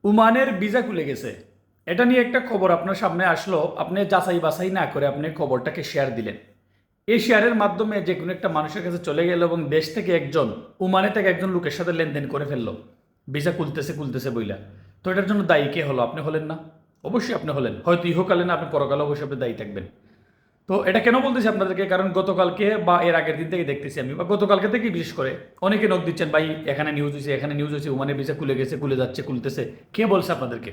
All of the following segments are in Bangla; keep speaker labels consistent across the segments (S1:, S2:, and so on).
S1: ওমানের ভিসা খুলে গেছে। এটা নিয়ে একটা খবর আপনার সামনে আসলো, আপনি যাচাই বাছাই না করে আপনি খবরটাকে শেয়ার দিলেন। এই শেয়ারের মাধ্যমে যে কোনো একটা মানুষের কাছে চলে গেল এবং দেশ থেকে একজন, ওমানে থেকে একজন লোকের সাথে লেনদেন করে ফেললো ভিসা খুলতেছে খুলতেছে বইলা। তো এটার জন্য দায়ী কে হলো? আপনি হলেন না? অবশ্যই আপনি হলেন, হয়তো ইহকালে না, আপনি পরকালে অবশ্যই আপনি দায়ী থাকবেন। তো এটা কেন বলতেছি আপনাদেরকে, কারণ গতকালকে বা এর আগের দিন থেকে দেখতেছি আমি, বা গতকালকে থেকে বিশেষ করে অনেকে নক দিচ্ছেন, ভাই এখানে নিউজ হয়েছে, এখানে নিউজ হয়েছে, ওমানের ভিসা খুলে গেছে, খুলে যাচ্ছে, খুলতেছে। কে বলছে আপনাদেরকে?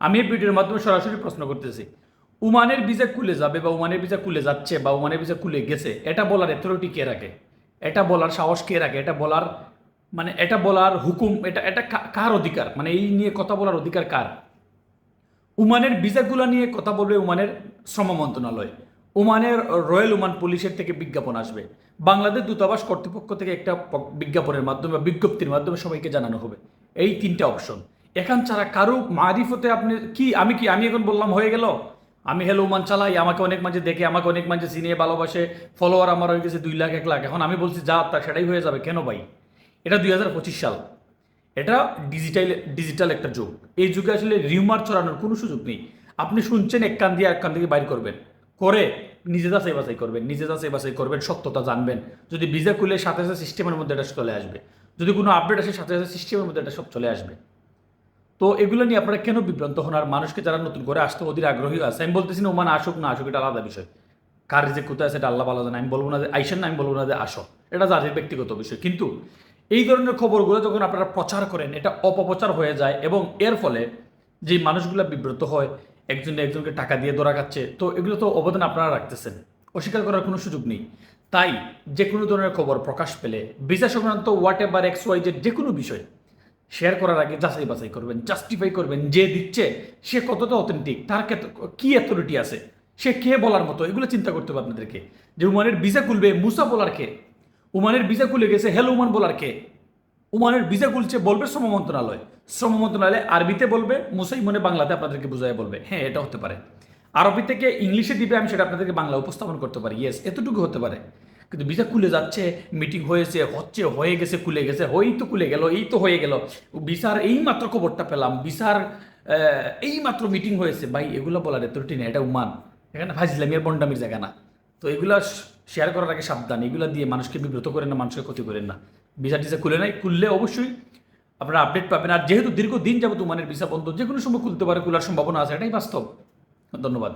S1: আমি এই ভিডিওর মাধ্যমে সরাসরি প্রশ্ন করতেছি, ওমানের ভিসা খুলে যাবে বা ওমানের ভিসা খুলে যাচ্ছে বা ওমানের ভিসা খুলে গেছে, এটা বলার অথরিটি কে রাখে? এটা বলার সাহস কে রাখে? এটা বলার মানে এটা বলার হুকুম, এটা এটা কার অধিকার? মানে এই নিয়ে কথা বলার অধিকার কার? ওমানের ভিসাগুলো নিয়ে কথা বলবে ওমানের শ্রম মন্ত্রণালয়, ওমানের রয়্যাল ওমান পুলিশের থেকে বিজ্ঞাপন আসবে, বাংলাদেশ দূতাবাস কর্তৃপক্ষ থেকে একটা বিজ্ঞাপনের মাধ্যমে বা বিজ্ঞপ্তির মাধ্যমে সবাইকে জানানো হবে। এই তিনটা অপশন। এখান ছাড়া কারো মারিফতে আপনি আমি এখন বললাম হয়ে গেল, আমি হেলো ওমান চালাই, আমাকে অনেক মাঝে দেখে, আমাকে অনেক মাঝে চিনিয়ে ভালোবাসে, ফলোয়ার আমার হয়ে গেছে 2 লাখ 1 লাখ, এখন আমি বলছি যা তা সেটাই হয়ে যাবে কেন ভাই? এটা 2025 সাল, এটা ডিজিটাল একটা যুগ। এই যুগে আসলে রিউমার ছড়ানোর কোনো সুযোগ নেই। আপনি শুনছেন এক কান দিয়ে এক কান থেকে বাইর করবেন, করে নিজে যাচাই বাছাই করবেন, নিজে যাচাই বাছাই করবেন, সত্যতা জানবেন। যদি ভিসা খুলে সাথে সাথে সিস্টেমের মধ্যে এটা চলে আসবে, যদি কোনো আপডেট আসে সাথে সাথে সিস্টেমের মধ্যে এটা সব চলে আসবে। তো এগুলো নিয়ে আপনারা কেন বিভ্রান্ত হন? আর মানুষকে যারা নতুন করে আসতে অধীর আগ্রহী আছে, আমি বলতেছি না ওমান আসুক না আসুক, এটা আলাদা বিষয়। কার যে কোথায় আছে এটা আল্লাহ ভালো জানে। আমি বলবো না যে আইসেন না, আমি বলবো না যে আসো, এটা যাদের ব্যক্তিগত বিষয়। কিন্তু এই ধরনের খবরগুলো যখন আপনারা প্রচার করেন, এটা অপপ্রচার হয়ে যায় এবং এর ফলে যে মানুষগুলো বিব্রত হয়, একজনে একজনকে টাকা দিয়ে ধরা খাচ্ছে, তো এগুলো তো অবদান আপনারা রাখতেছেন, অস্বীকার করার কোনো সুযোগ নেই। তাই যে কোনো ধরনের খবর প্রকাশ পেলে ভিসা সংক্রান্ত whatever X Y Z যে কোনো বিষয় শেয়ার করার আগে যাচাই বাছাই করবেন, জাস্টিফাই করবেন, যে দিচ্ছে সে কতটা অথেন্টিক, তার কি অথরিটি আছে, সে কে বলার মতো, এগুলো চিন্তা করতে হবে আপনাদেরকে। যে ওমানের ভিসা খুলবে মুসা বলার কে? ওমানের ভিসা খুলে গেছে হেলো ওমান বলার কে? ওমানের ভিসা খুলছে বলবে শ্রম মন্ত্রণালয়, শ্রম মন্ত্রণালয় আরবিতে বলবে, মুসাই মনে বাংলাতে আপনাদেরকে বুঝাই বলবে। হ্যাঁ, এটা হতে পারে। আরবি থেকে ইংলিশে দিবে, আমি সেটা আপনাদেরকে বাংলা উপস্থাপন করতে পারি, ইয়েস, এতটুকু হতে পারে। কিন্তু ভিসা খুলে যাচ্ছে, মিটিং হয়েছে, হচ্ছে, হয়ে গেছে, খুলে গেছে, হয়েই তো খুলে গেল, এই তো হয়ে গেল, ভিসার এই মাত্র খবরটা পেলাম, ভিসার এই মাত্র মিটিং হয়েছে, ভাই এগুলো বলার এতটি না, এটা উমান, এখানে ফাইজলামিয়ার বন্ডামির জায়গা না। তো এগুলা শেয়ার করার আগে সাবধান, এগুলো দিয়ে মানুষকে বিব্রত করেন না, মানুষকে ক্ষতি করেন না। ভিসা টিসা খুলে নাই, খুললে অবশ্যই আপনারা আপডেট পাবেন। আর যেহেতু দীর্ঘদিন যাবত ওমানের ভিসা বন্ধ, যে কোনো সময় খুলতে পারে, খোলার সম্ভাবনা আছে, এটাই বাস্তব। ধন্যবাদ।